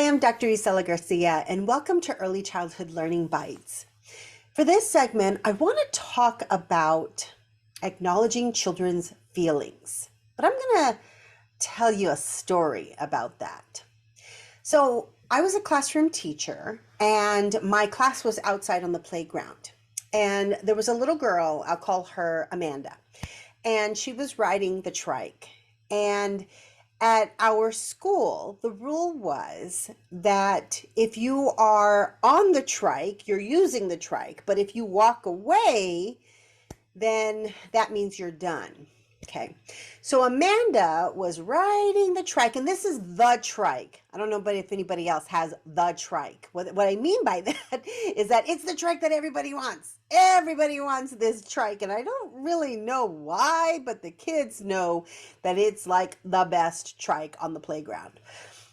Hi, I'm Dr. Isela Garcia, and welcome to Early Childhood Learning Bites. For this segment, I want to talk about acknowledging children's feelings, but I'm going to tell you a story about that. So, I was a classroom teacher, and my class was outside on the playground. And there was a little girl, I'll call her Amanda, and she was riding the trike. And at our school, the rule was that if you are on the trike, you're using the trike, but if you walk away, then that means you're done. Okay. So Amanda was riding the trike, and this is the trike. I don't know but if anybody else has the trike. What I mean by that is that it's the trike that everybody wants. Everybody wants this trike, and I don't really know why, but the kids know that it's like the best trike on the playground.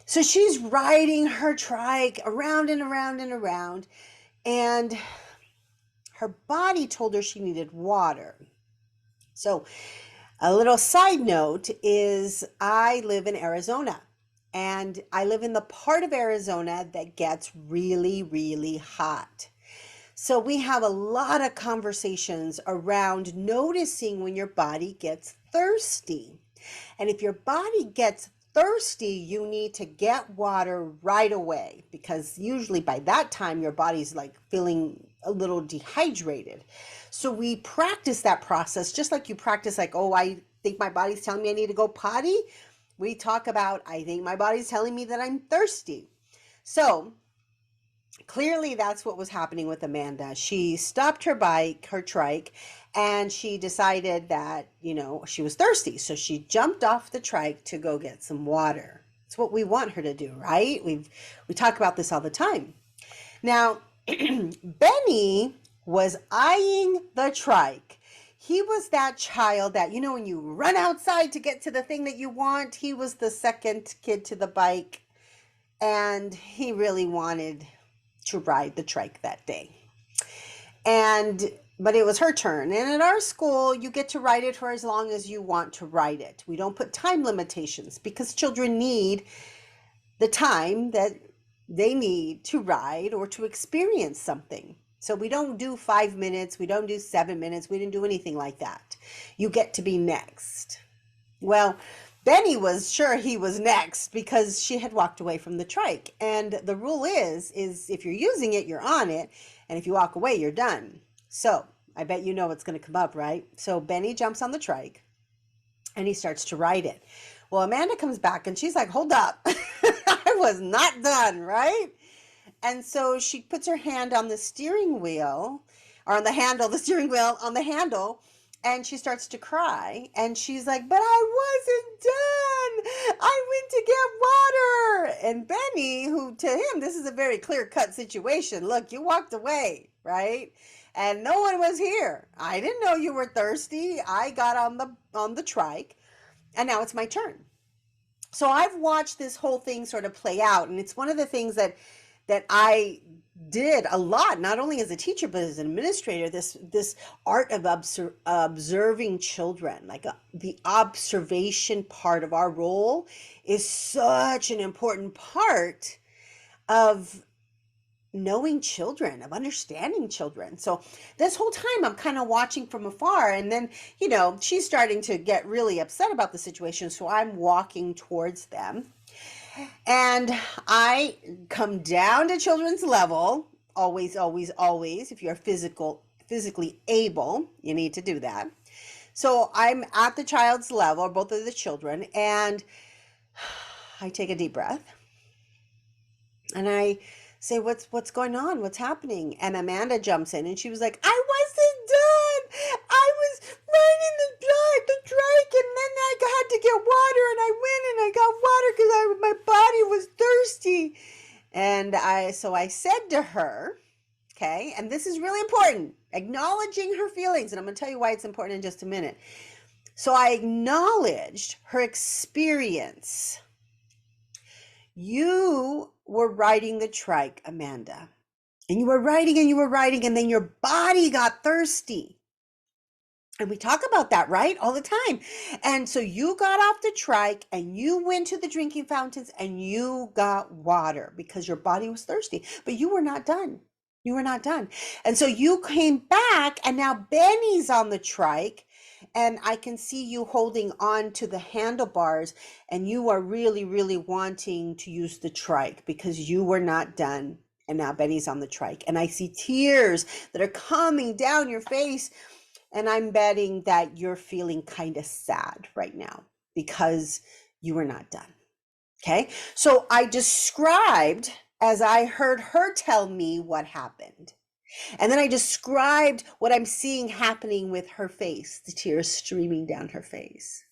So she's riding her trike around and around and around, and her body told her she needed water. So a little side note is I live in Arizona, and I live in the part of Arizona that gets really, really hot. So we have a lot of conversations around noticing when your body gets thirsty. And if your body gets thirsty, you need to get water right away, because usually by that time your body's like feeling a little dehydrated. So we practice that process just like you practice, like, oh, I think my body's telling me I need to go potty. We talk about, I think my body's telling me that I'm thirsty. So clearly that's what was happening with Amanda. She stopped her bike, her trike, and she decided that, she was thirsty. So she jumped off the trike to go get some water. It's what we want her to do, right? We talk about this all the time. Now, Benny was eyeing the trike. He was that child that, when you run outside to get to the thing that you want, he was the second kid to the bike, and he really wanted to ride the trike that day. But it was her turn. And at our school, you get to ride it for as long as you want to ride it. We don't put time limitations because children need the time that they need to ride or to experience something. So we don't do 5 minutes. We don't do 7 minutes. We didn't do anything like that. You get to be next. Well, Benny was sure he was next because she had walked away from the trike. And the rule is if you're using it, you're on it. And if you walk away, you're done. So I bet you know what's going to come up, right? So Benny jumps on the trike and he starts to ride it. Well, Amanda comes back and she's like, hold up. I was not done, right? And so she puts her hand on the steering wheel, or on the handle, the steering wheel on the handle, and she starts to cry. And she's like, but I wasn't done. I went to get water. And Benny, who to him, this is a very clear-cut situation. Look, you walked away, right? And no one was here. I didn't know you were thirsty. I got on the trike, and now it's my turn. So I've watched this whole thing sort of play out, and it's one of the things that I did a lot, not only as a teacher but as an administrator. This art of observing children, like the observation part of our role, is such an important part of knowing children, of understanding children. So this whole time I'm kind of watching from afar, and then she's starting to get really upset about the situation, so I'm walking towards them. And I come down to children's level, always, always, always. If you're physically able, you need to do that. So I'm at the child's level, both of the children, and I take a deep breath. And I say, what's going on? What's happening? And Amanda jumps in and she was like, I wasn't done. I was riding the trike, and then I had to get water, and I went and I got water because my body was thirsty. And so I said to her, okay, and this is really important, acknowledging her feelings. And I'm going to tell you why it's important in just a minute. So I acknowledged her experience. You were riding the trike, Amanda, and you were riding and you were riding, and then your body got thirsty. And we talk about that, right? All the time. And so you got off the trike and you went to the drinking fountains and you got water because your body was thirsty, but you were not done. You were not done. And so you came back and now Benny's on the trike and I can see you holding on to the handlebars and you are really, really wanting to use the trike because you were not done. And now Benny's on the trike and I see tears that are coming down your face. And I'm betting that you're feeling kind of sad right now because you were not done. Okay. So I described as I heard her tell me what happened. And then I described what I'm seeing happening with her face, the tears streaming down her face.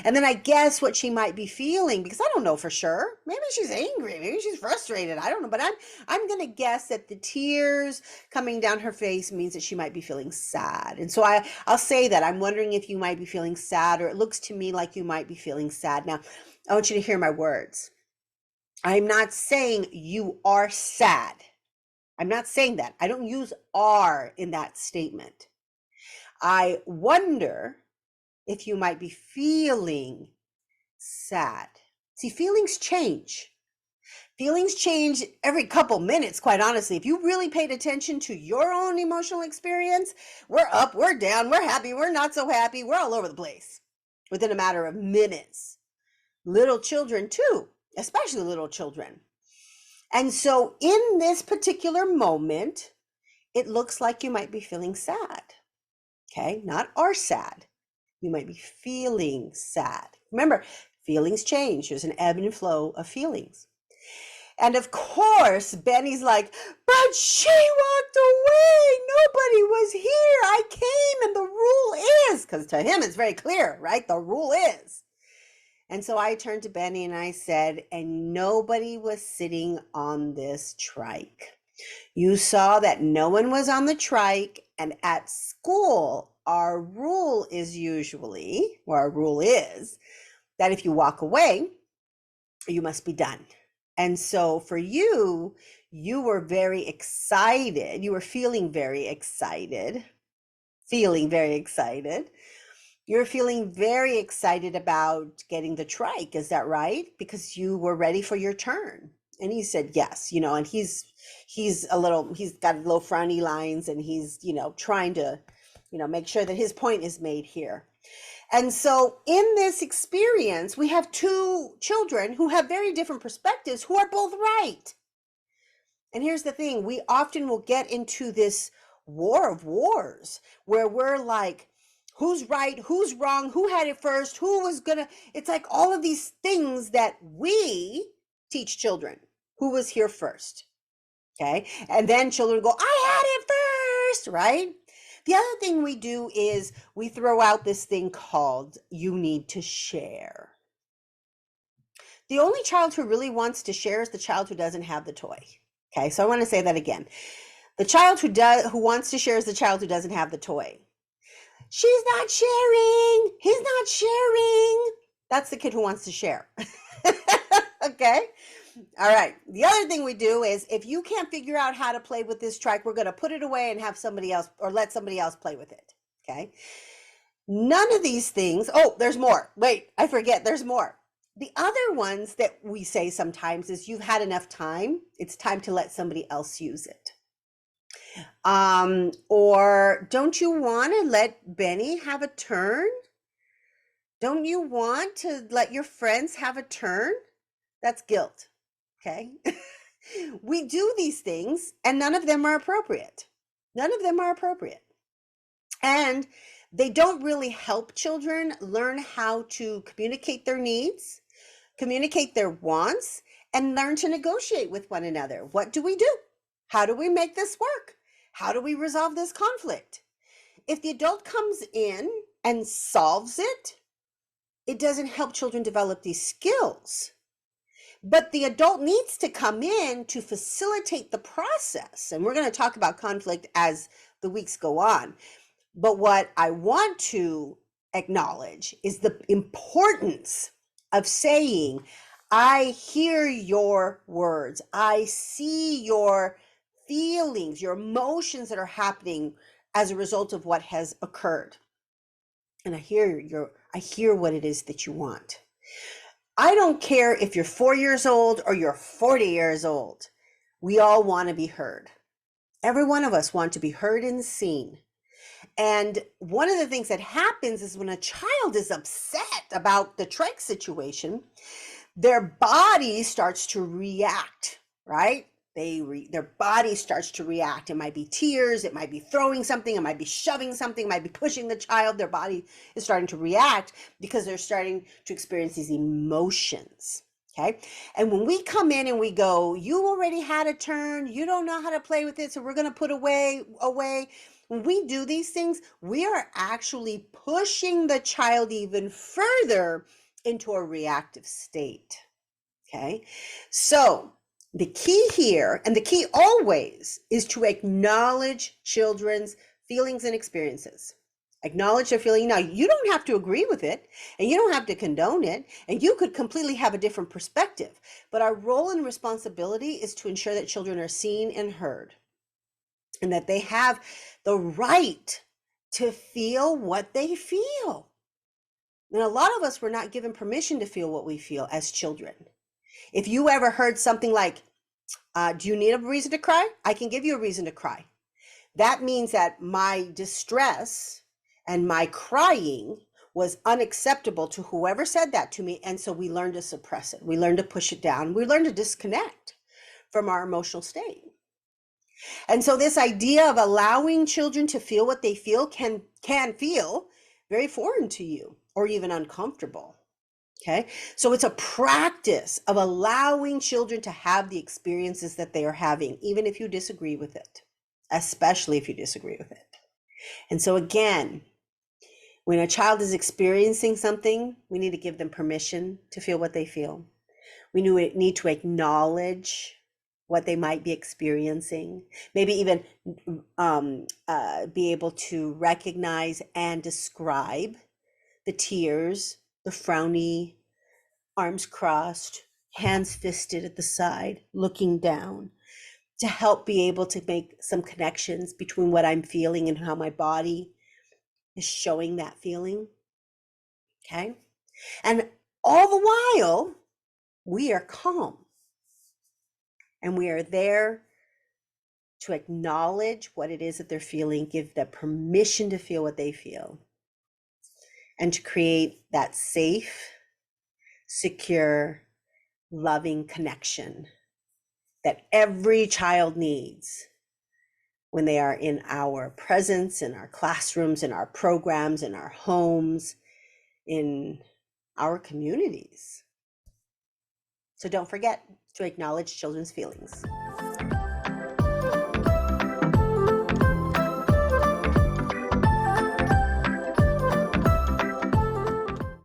And then I guess what she might be feeling, because I don't know for sure. Maybe she's angry, maybe she's frustrated. I don't know, but I'm going to guess that the tears coming down her face means that she might be feeling sad. And so I'll say that I'm wondering if you might be feeling sad, or it looks to me like you might be feeling sad. Now, I want you to hear my words. I'm not saying you are sad. I'm not saying that. I don't use are in that statement. I wonder if you might be feeling sad. See, feelings change. Feelings change every couple minutes, quite honestly. If you really paid attention to your own emotional experience, we're up, we're down, we're happy, we're not so happy, we're all over the place within a matter of minutes. Little children too, especially little children. And so in this particular moment, it looks like you might be feeling sad. Okay, not are sad. You might be feeling sad. Remember, feelings change. There's an ebb and flow of feelings. And of course, Benny's like, but she walked away. Nobody was here. I came and the rule is, because to him it's very clear, right? The rule is. And so I turned to Benny and I said, and nobody was sitting on this trike. You saw that no one was on the trike, and at school, our rule is usually, or our rule is, that if you walk away, you must be done. And so for you, you were very excited. You were feeling very excited. You're feeling very excited about getting the trike. Is that right? Because you were ready for your turn. And he said, yes, and he's got a little frowny lines and he's, trying to, make sure that his point is made here. And so in this experience, we have two children who have very different perspectives who are both right. And here's the thing, we often will get into this war of wars where we're like, who's right, who's wrong, who had it first, it's like all of these things that we teach children. Who was here first? Okay. And then children go, I had it first, right? The other thing we do is we throw out this thing called you need to share. The only child who really wants to share is the child who doesn't have the toy. Okay, so I want to say that again. The child who wants to share is the child who doesn't have the toy. She's not sharing. He's not sharing. That's the kid who wants to share. Okay. All right. The other thing we do is if you can't figure out how to play with this trike, we're going to put it away and have somebody else or let somebody else play with it. Okay. None of these things. Oh, there's more. Wait, I forget. There's more. The other ones that we say sometimes is you've had enough time. It's time to let somebody else use it. Or don't you want to let Benny have a turn? Don't you want to let your friends have a turn? That's guilt. Okay. We do these things and none of them are appropriate. None of them are appropriate. And they don't really help children learn how to communicate their needs, communicate their wants, and learn to negotiate with one another. What do we do? How do we make this work? How do we resolve this conflict? If the adult comes in and solves it, it doesn't help children develop these skills. But the adult needs to come in to facilitate the process. And we're going to talk about conflict as the weeks go on. But what I want to acknowledge is the importance of saying, I hear your words. I see your feelings, your emotions that are happening as a result of what has occurred. and I hear what it is that you want. I don't care if you're 4 years old or you're 40 years old. We all want to be heard. Every one of us want to be heard and seen. And one of the things that happens is when a child is upset about the trach situation, their body starts to react, right? Their body starts to react. It might be tears, it might be throwing something, it might be shoving something, it might be pushing the child. Their body is starting to react because they're starting to experience these emotions. Okay. And when we come in and we go, you already had a turn, you don't know how to play with it, so we're going to put away. When we do these things, we are actually pushing the child even further into a reactive state. Okay. So the key here, and the key always, is to acknowledge children's feelings and experiences. Acknowledge their feeling. Now, you don't have to agree with it, and you don't have to condone it, and you could completely have a different perspective. But our role and responsibility is to ensure that children are seen and heard, and that they have the right to feel what they feel. And a lot of us were not given permission to feel what we feel as children. If you ever heard something like, do you need a reason to cry? I can give you a reason to cry. That means that my distress and my crying was unacceptable to whoever said that to me. And so we learned to suppress it. We learned to push it down. We learned to disconnect from our emotional state. And so this idea of allowing children to feel what they feel can feel very foreign to you or even uncomfortable. Okay, so it's a practice of allowing children to have the experiences that they are having, even if you disagree with it, especially if you disagree with it. And so again, when a child is experiencing something, we need to give them permission to feel what they feel. We need to acknowledge what they might be experiencing, maybe even be able to recognize and describe the tears, the frowny, arms crossed, hands fisted at the side, looking down, to help be able to make some connections between what I'm feeling and how my body is showing that feeling. Okay. And all the while, we are calm and we are there to acknowledge what it is that they're feeling, give them permission to feel what they feel, and to create that safe, secure, loving connection that every child needs when they are in our presence, in our classrooms, in our programs, in our homes, in our communities. So don't forget to acknowledge children's feelings.